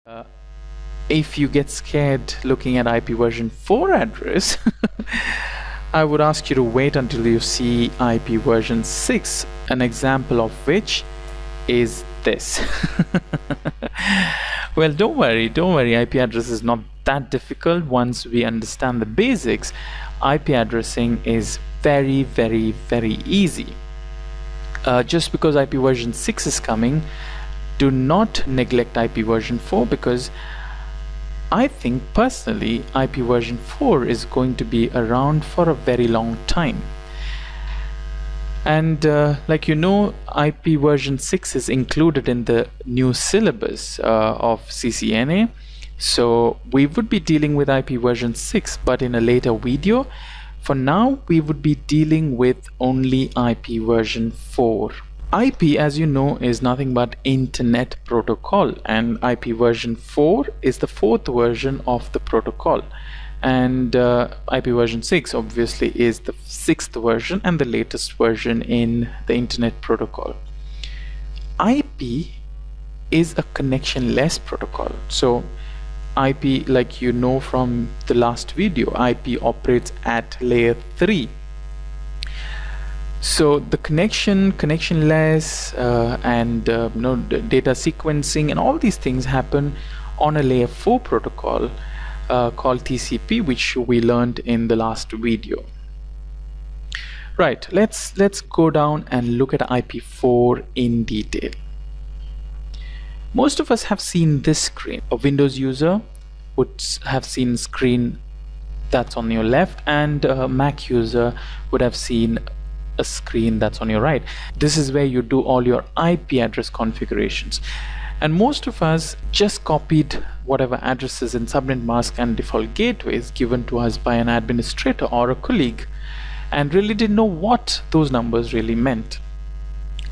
Uh, if you get scared looking at IP version 4 address, I would ask you to wait until you see IP version 6, an example of which is this. Well, don't worry, IP address is not that difficult. Once we understand the basics, IP addressing is very easy. Just because IP version 6 is coming, do not neglect IP version 4, because I think personally IP version 4 is going to be around for a very long time. And like you know, IP version 6 is included in the new syllabus of CCNA. So we would be dealing with IP version 6, but in a later video. For now, we would be dealing with only IP version 4. IP, as you know, is nothing but Internet Protocol, and IP version 4 is the 4th version of the protocol, and IP version 6 obviously is the 6th version and the latest version in the Internet Protocol. IP is a connectionless protocol. So IP, like you know from the last video, IP operates at layer 3. So the connectionless and data sequencing and all these things happen on a layer 4 protocol called TCP, which we learned in the last video. Right, let's go down and look at IP4 in detail. Most of us have seen this screen. A Windows user would have seen screen that's on your left, and a Mac user would have seen a screen that's on your right. This is where you do all your IP address configurations, and most of us just copied whatever addresses in subnet mask and default gateways given to us by an administrator or a colleague, and really didn't know what those numbers really meant.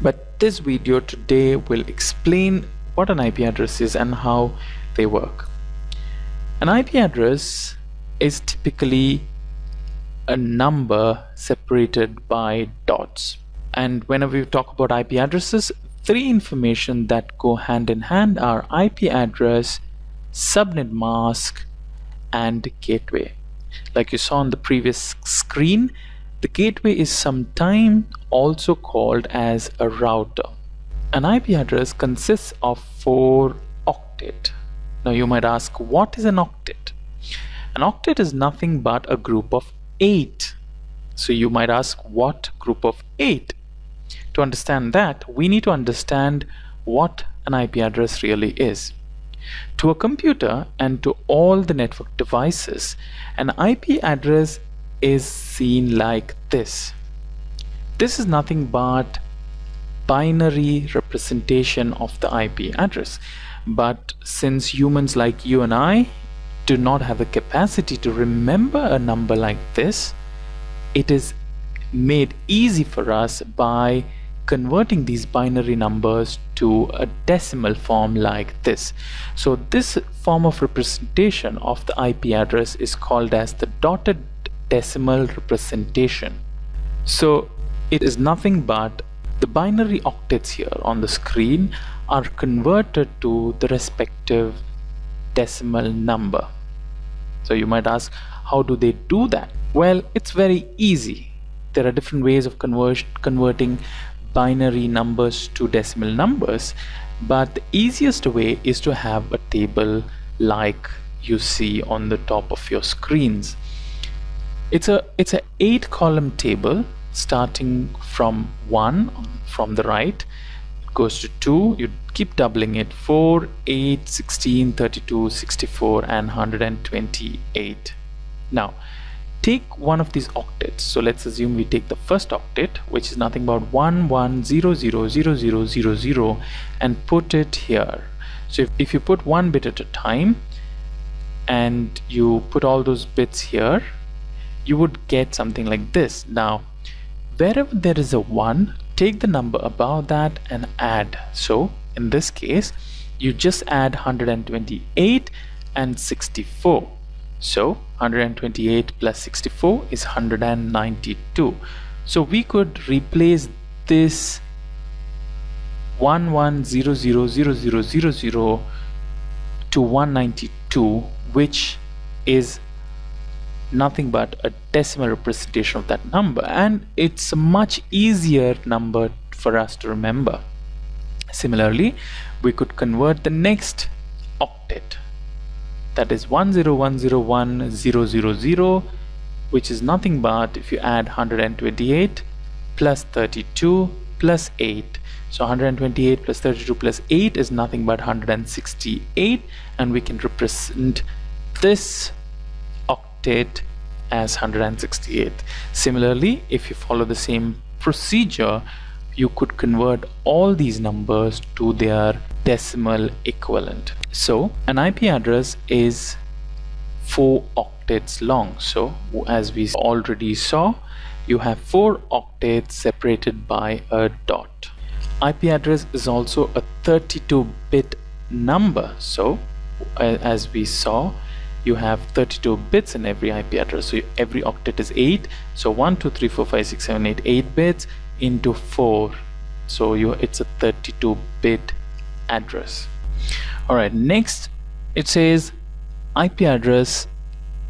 But this video today will explain what an IP address is and how they work. An IP address is typically a number separated by dots, and whenever we talk about IP addresses, three information that go hand in hand are IP address, subnet mask, and gateway. Like you saw on the previous screen, the gateway is sometimes also called as a router. An IP address consists of 4 octet. Now you might ask, what is an octet? An octet is nothing but a group of 8. So you might ask, what group of 8? To understand that, we need to understand what an IP address really is. To a computer and to all the network devices, an IP address is seen like this. This is nothing but binary representation of the IP address. But since humans like you and I do not have the capacity to remember a number like this, it is made easy for us by converting these binary numbers to a decimal form like this. So this form of representation of the IP address is called as the dotted decimal representation. So it is nothing but the binary octets here on the screen are converted to the respective decimal number. So you might ask, how do they do that? Well, it's very easy. There are different ways of converting binary numbers to decimal numbers, but the easiest way is to have a table like you see on the top of your screens. It's a 8-column table starting from 1 from the right. It goes to 2, you keep doubling it, 4, 8, 16, 32, 64, and 128. Now take one of these octets. So let's assume we take the first octet, which is nothing but 11000000, and put it here. So if you put one bit at a time and you put all those bits here, you would get something like this. Now wherever there is a 1, take the number above that and add. So in this case, you just add 128 and 64. So 128 plus 64 is 192. So we could replace this 11000000 to 192, which is nothing but a decimal representation of that number, and it's a much easier number for us to remember. Similarly, we could convert the next octet, that is 10101,000, which is nothing but if you add 128 plus 32 plus 8. So 128 plus 32 plus 8 is nothing but 168, and we can represent this octet as 168. Similarly, if you follow the same procedure, you could convert all these numbers to their decimal equivalent. So an IP address is 4 octets long. So as we already saw, you have 4 octets separated by a dot. IP address is also a 32-bit number. So as we saw, you have 32 bits in every IP address. So every octet is 8. So 1, 2, 3, 4, 5, 6, 7, 8, 8 bits into 4. So it's a 32-bit address. Alright, next it says IP address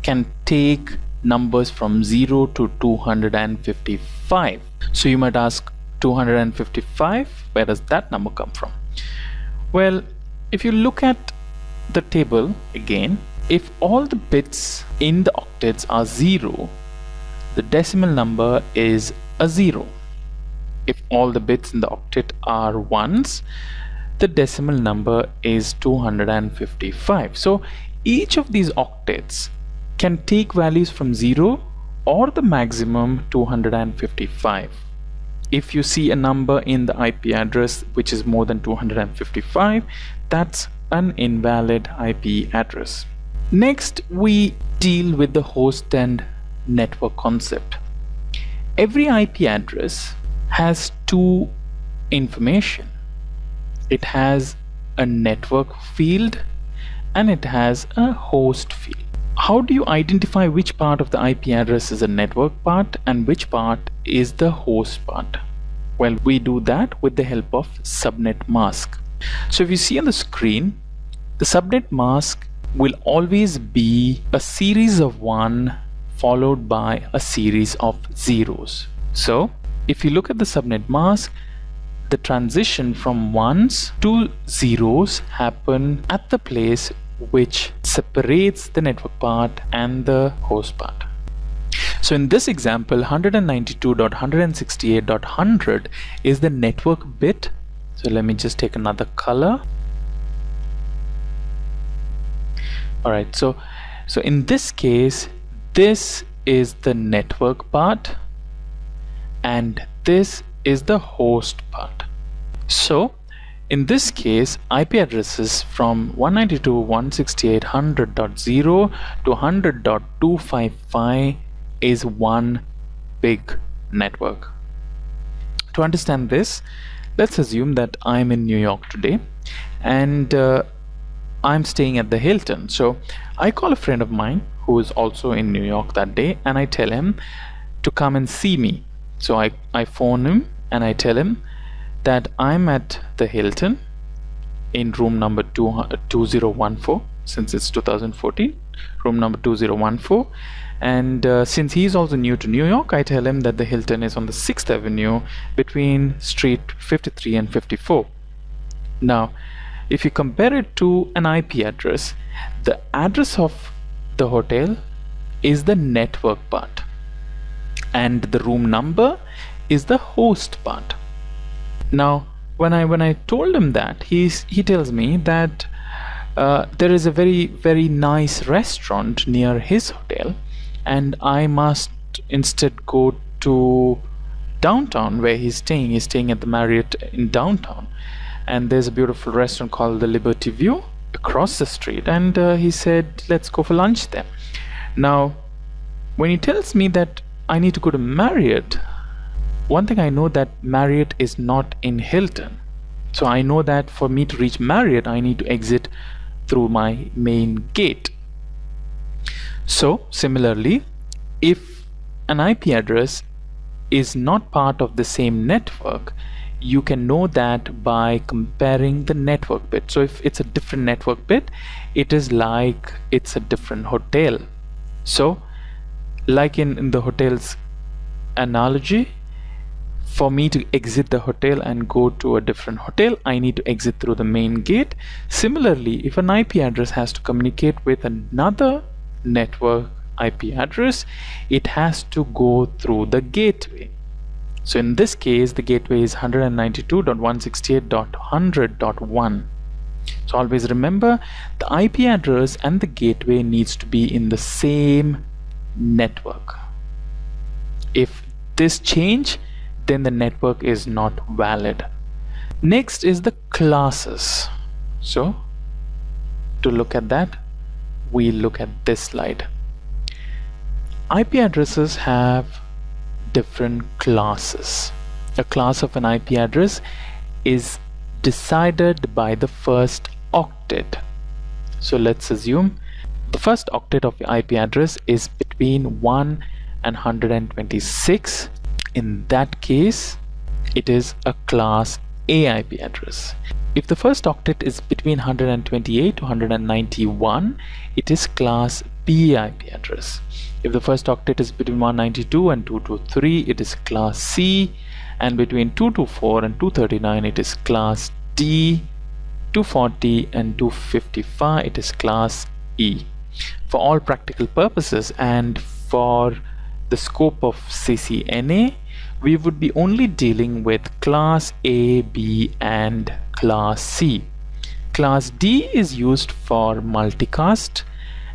can take numbers from 0 to 255. So you might ask, 255, where does that number come from? Well, if you look at the table again, if all the bits in the octets are 0, the decimal number is a 0. If all the bits in the octet are 1s, the decimal number is 255. So each of these octets can take values from 0 or the maximum 255. If you see a number in the IP address which is more than 255, that's an invalid IP address. Next, we deal with the host and network concept. Every IP address has two information. It has a network field and it has a host field. How do you identify which part of the IP address is a network part and which part is the host part? Well, we do that with the help of subnet mask. So if you see on the screen, the subnet mask will always be a series of 1 followed by a series of zeros. So if you look at the subnet mask, the transition from 1s to zeros happen at the place which separates the network part and the host part. So in this example, 192.168.100 is the network bit. So let me just take another color. Alright, so in this case, this is the network part and this is the host part. So in this case, IP addresses from 192.168.100.0 to 100.255 is one big network. To understand this, let's assume that I'm in New York today and I'm staying at the Hilton. So I call a friend of mine who is also in New York that day and I tell him to come and see me. So I phone him and I tell him that I'm at the Hilton in room number 2014, since it's 2014, room number 2014. And since he's also new to New York, I tell him that the Hilton is on the 6th Avenue between street 53 and 54. Now, if you compare it to an IP address, the address of the hotel is the network part and the room number is the host part. Now, when I told him that, he tells me that there is a very nice restaurant near his hotel, and I must instead go to downtown where he's staying. He's staying at the Marriott in downtown, and there's a beautiful restaurant called the Liberty View across the street. And he said, "Let's go for lunch there." Now, when he tells me that I need to go to Marriott, one thing I know that Marriott is not in Hilton. So I know that for me to reach Marriott, I need to exit through my main gate. So similarly, if an IP address is not part of the same network, you can know that by comparing the network bit. So if it's a different network bit, it is like it's a different hotel. So like in the hotel's analogy, for me to exit the hotel and go to a different hotel, I need to exit through the main gate. Similarly, if an IP address has to communicate with another network IP address, it has to go through the gateway. So in this case, the gateway is 192.168.100.1. So always remember, the IP address and the gateway needs to be in the same network. If this change, then the network is not valid. Next is the classes. So to look at that, we look at this slide. IP addresses have different classes. A class of an IP address is decided by the first octet. So let's assume the first octet of the IP address is between 1 and 126. In that case, it is a class A IP address. If the first octet is between 128 to 191, it is class B IP address. If the first octet is between 192 and 223, it is class C, and between 224 and 239, it is class D, 240 and 255, it is class E. For all practical purposes and for the scope of CCNA, we would be only dealing with class A, B and class C. Class D is used for multicast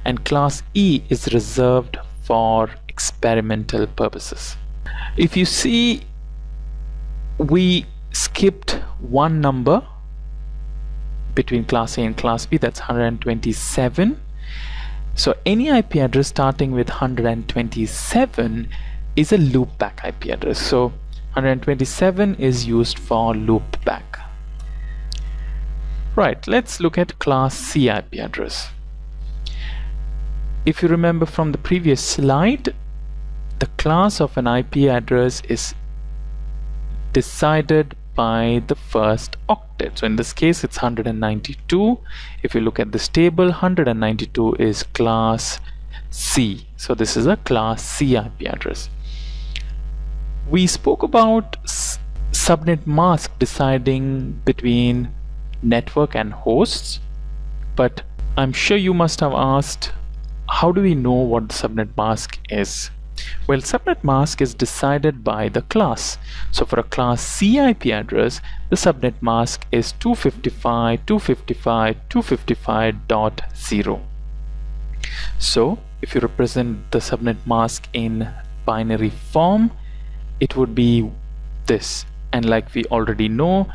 and class E is reserved for experimental purposes. If you see, we skipped one number between class A and class B, that's 127. So any IP address starting with 127 is a loopback IP address. So 127 is used for loopback. Right, let's look at class C IP address. If you remember from the previous slide, the class of an IP address is decided by the first octet. So in this case, it's 192. If you look at this table, 192 is class C. So this is a class C IP address. We spoke about subnet mask deciding between network and hosts, but I'm sure you must have asked, how do we know what the subnet mask is? Well, subnet mask is decided by the class. So for a class C IP address, the subnet mask is 255.255.255.0. So if you represent the subnet mask in binary form, it would be this. And like we already know,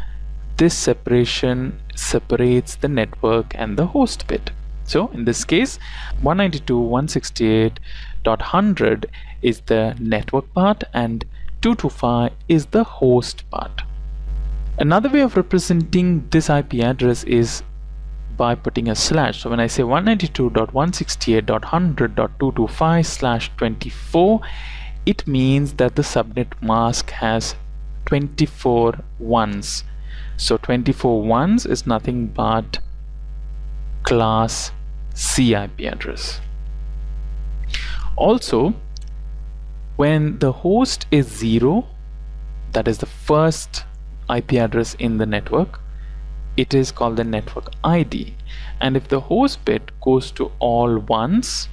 this separation separates the network and the host bit. So in this case, 192.168.100 is the network part and 225 is the host part. Another way of representing this IP address is by putting a slash. So when I say 192.168.100.225/24, it means that the subnet mask has 24 ones. So 24 ones is nothing but class C IP address. Also, when the host is 0, that is the first IP address in the network, it is called the network ID. And if the host bit goes to all ones,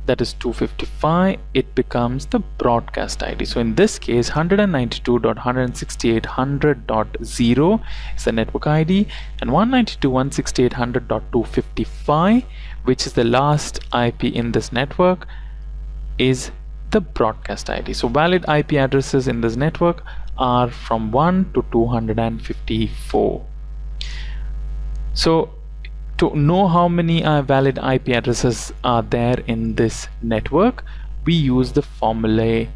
that is 255, it becomes the broadcast ID. So in this case, 192.168.100.0 is the network ID, and 192.168.100.255, which is the last IP in this network, is the broadcast ID. So valid IP addresses in this network are from 1 to 254. So to know how many valid IP addresses are there in this network, we use the formula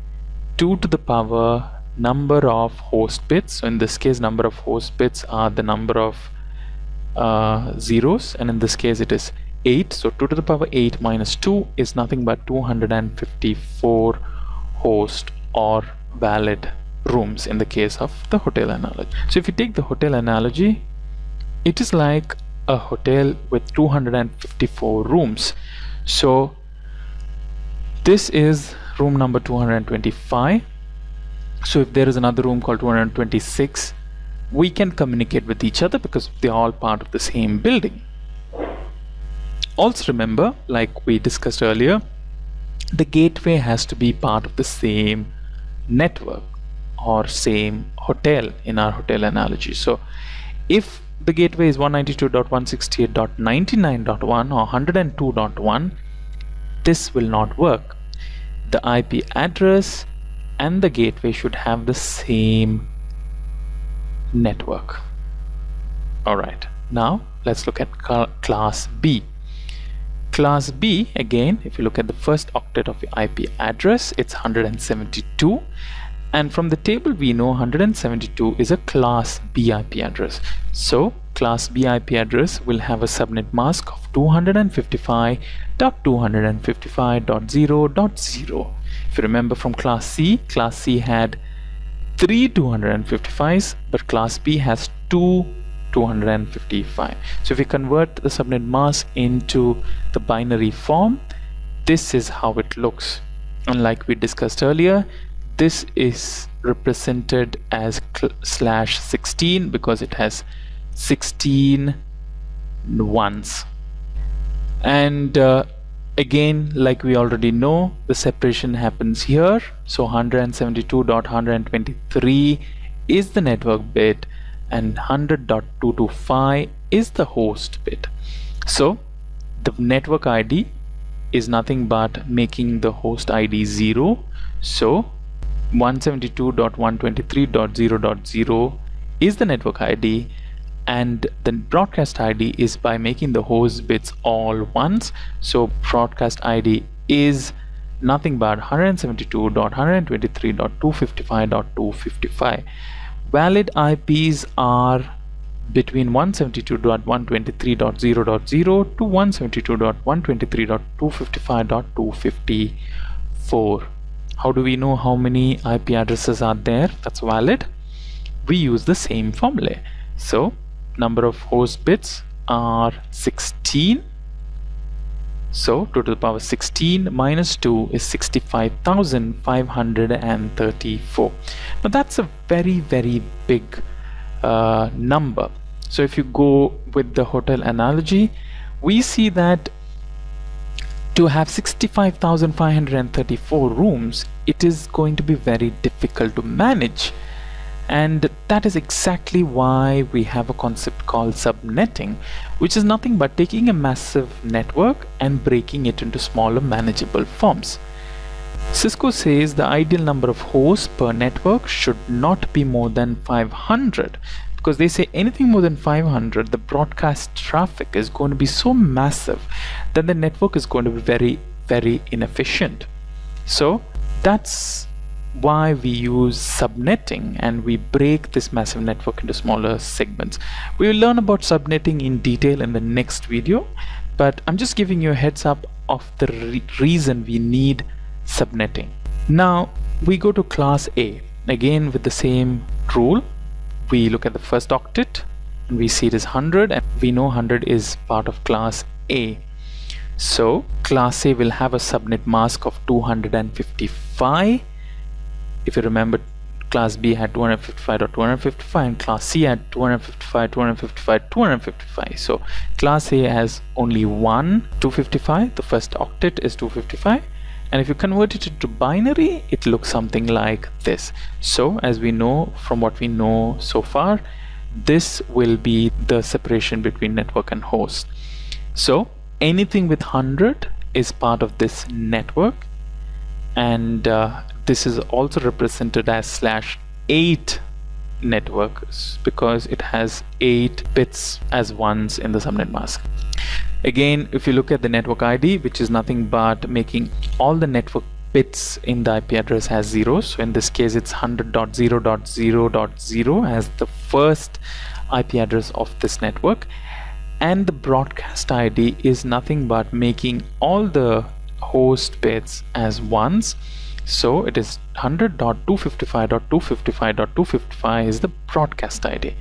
2 to the power number of host bits. So in this case, number of host bits are the number of zeros, and in this case it is 8. So 2 to the power 8 minus 2 is nothing but 254 host or valid rooms in the case of the hotel analogy. So if you take the hotel analogy, it is like a hotel with 254 rooms. So this is room number 225. So if there is another room called 226, we can communicate with each other because they're all part of the same building. Also remember, like we discussed earlier, the gateway has to be part of the same network or same hotel in our hotel analogy. So if the gateway is 192.168.99.1 or 102.1, this will not work. The IP address and the gateway should have the same network. Alright, now let's look at class B. Class B, again, if you look at the first octet of the IP address, it's 172, and from the table we know 172 is a class B IP address. So class B IP address will have a subnet mask of 255.255.0.0. If you remember from class C had 3 255s, but class B has 2 255. So if we convert the subnet mask into the binary form, this is how it looks. And like we discussed earlier, this is represented as /16 because it has 16 ones. And again, like we already know, the separation happens here. So 172.123 is the network bit and 100.225 is the host bit. So the network ID is nothing but making the host ID 0. So 172.123.0.0 is the network ID, and the broadcast ID is by making the host bits all ones. So broadcast ID is nothing but 172.123.255.255. Valid IPs are between 172.123.0.0 to 172.123.255.254. How do we know how many IP addresses are there that's valid? We use the same formula. So number of host bits are 16. So 2 to the power 16 minus 2 is 65,534. Now that's a very, very big number. So if you go with the hotel analogy, we see that to have 65,534 rooms, it is going to be very difficult to manage. And that is exactly why we have a concept called subnetting, which is nothing but taking a massive network and breaking it into smaller manageable forms. Cisco says the ideal number of hosts per network should not be more than 500, because they say anything more than 500, the broadcast traffic is going to be so massive that the network is going to be very, very inefficient. So that's why we use subnetting, and we break this massive network into smaller segments. We will learn about subnetting in detail in the next video, but I'm just giving you a heads up of the reason we need subnetting. Now we go to class A. Again, with the same rule, we look at the first octet and we see it is 100, and we know 100 is part of class A. So class A will have a subnet mask of 255. If you remember, class B had 255.255 and class C had 255, 255, 255. So class A has only one 255. The first octet is 255. And if you convert it into binary, it looks something like this. So as we know from what we know so far, this will be the separation between network and host. So anything with 100 is part of this network, and this is also represented as /8 network because it has 8 bits as ones in the subnet mask. Again, if you look at the network ID, which is nothing but making all the network bits in the IP address as zeros, so in this case it's 100.0.0.0 as the first IP address of this network, and the broadcast ID is nothing but making all the host bits as ones. So it is 100.255.255.255 is the broadcast ID.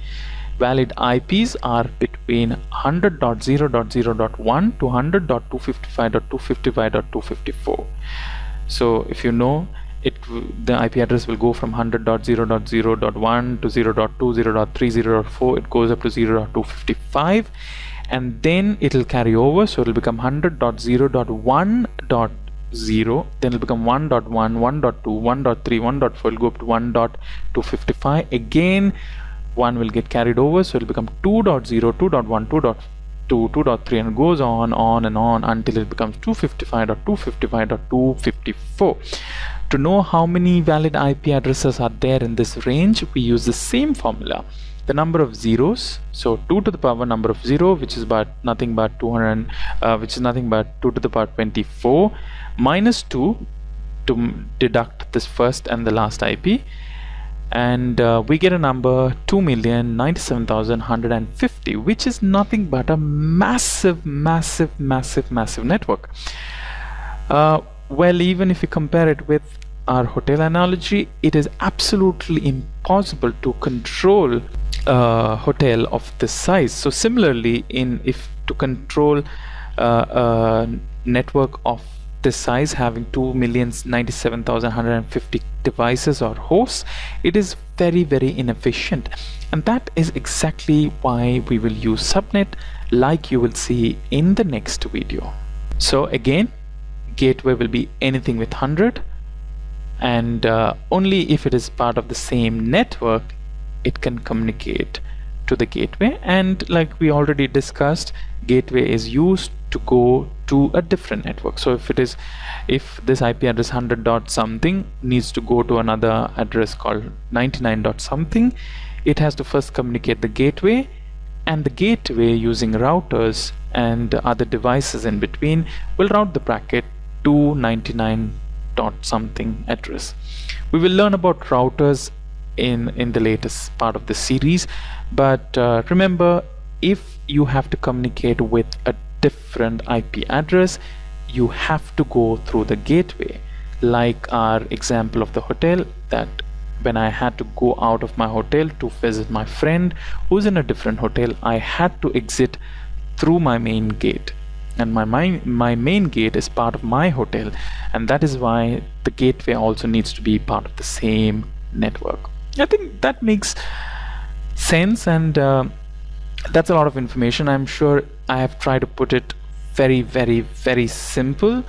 Valid IPs are between 100.0.0.1 to 100.255.255.254. So if you know it, the IP address will go from 100.0.0.1 to 0.2, 0.3, 0.4. It goes up to 0.255, and then it will carry over. So it will become 100.0.1.0, then it will become 1.1, 1.2, 1.3, 1.4. It will go up to 1.255. Again, 1 will get carried over, so it will become 2.0, 2.1, 2.2, 2.3, and it goes on and on until it becomes 255.255.254. To know how many valid IP addresses are there in this range, we use the same formula. The number of zeros, so 2 to the power number of 0, which is nothing but 200, which is nothing but 2 to the power 24, minus 2 to deduct this first and the last IP, and we get a number 2,097,150, which is nothing but a massive network. Well, even if you compare it with our hotel analogy, it is absolutely impossible to control a hotel of this size. So similarly, if to control a network of this size, having 2,097,150 devices or hosts, it is very inefficient, and that is exactly why we will use subnet, like you will see in the next video. So again, gateway will be anything with 100, and only if it is part of the same network it can communicate to the gateway. And like we already discussed, gateway is used to go to a different network. So if this IP address 100 dot something needs to go to another address called 99 dot something, it has to first communicate the gateway, and the gateway, using routers and other devices in between, will route the packet to 99 dot something address. We will learn about routers in the latest part of the series, but remember, if you have to communicate with a different IP address, you have to go through the gateway, like our example of the hotel, that when I had to go out of my hotel to visit my friend who's in a different hotel, I had to exit through my main gate, and my main gate is part of my hotel, and that is why the gateway also needs to be part of the same network. I think that makes sense, and that's a lot of information. I'm sure I have tried to put it very simple,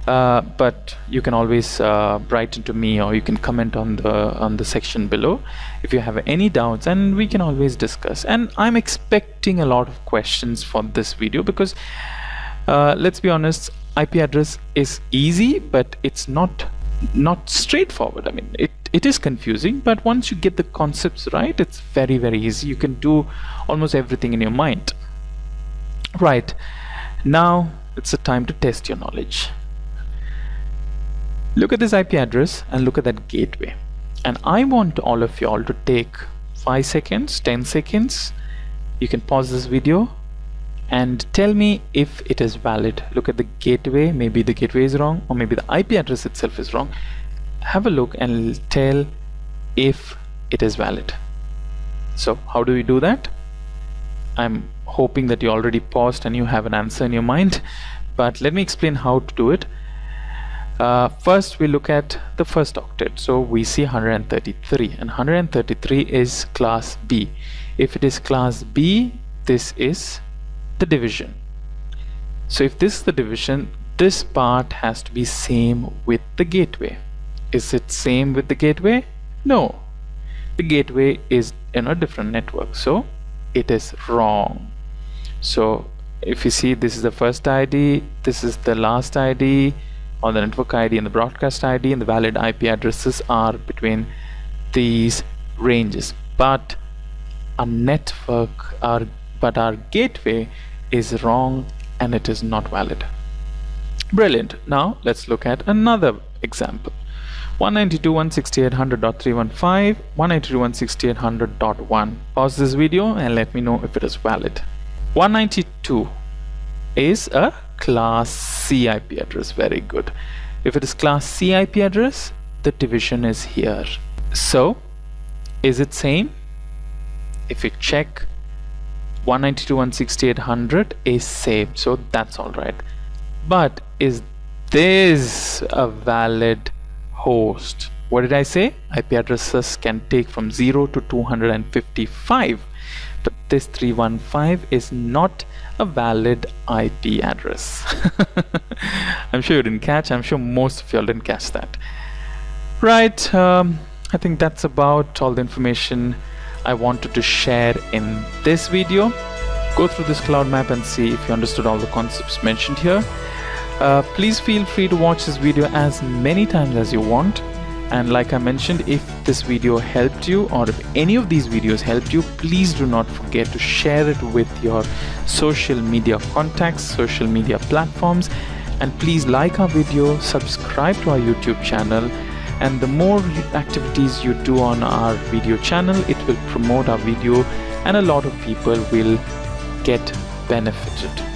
but you can always write into me, or you can comment on the section below if you have any doubts, and we can always discuss. And I'm expecting a lot of questions for this video, because let's be honest, IP address is easy, but it's not straightforward. I mean, it is confusing, but once you get the concepts right, it's very easy. You can do almost everything in your mind. Right, now it's the time to test your knowledge. Look at this IP address and look at that gateway, and I want all of y'all to take 5 seconds, 10 seconds. You can pause this video and tell me if it is valid. Look at the gateway. Maybe the gateway is wrong, or maybe the IP address itself is wrong. Have a look and tell if it is valid. So how do we do that? I'm hoping that you already paused and you have an answer in your mind, but let me explain how to do it. First, we look at the first octet. So we see 133, and 133 is class B. If it is class B, this is the division. So if this is the division, this part has to be same with the gateway. Is it same with the gateway? No, the gateway is in a different network, so it is wrong. So if you see, this is the first ID, this is the last ID, or the network ID and the broadcast ID, and the valid IP addresses are between these ranges, but our gateway is wrong and it is not valid. Brilliant. Now let's look at another example. 192.168.100.315, 192.168.100.1. Pause this video and let me know if it is valid. 192 is a class C IP address. Very good. If it is class C IP address, the division is here. So is it same? If you check, 192.168.100 is same, so that's all right. But is this a valid host? What did I say? IP addresses can take from 0 to 255, but this 315 is not a valid IP address. I'm sure you didn't catch. I'm sure most of y'all didn't catch that. Right, I think that's about all the information I wanted to share in this video. Go through this cloud map and see if you understood all the concepts mentioned here. Please feel free to watch this video as many times as you want. And like I mentioned, if this video helped you, or if any of these videos helped you, please do not forget to share it with your social media contacts, social media platforms, and please like our video, subscribe to our YouTube channel, and the more activities you do on our video channel, it will promote our video and a lot of people will get benefited.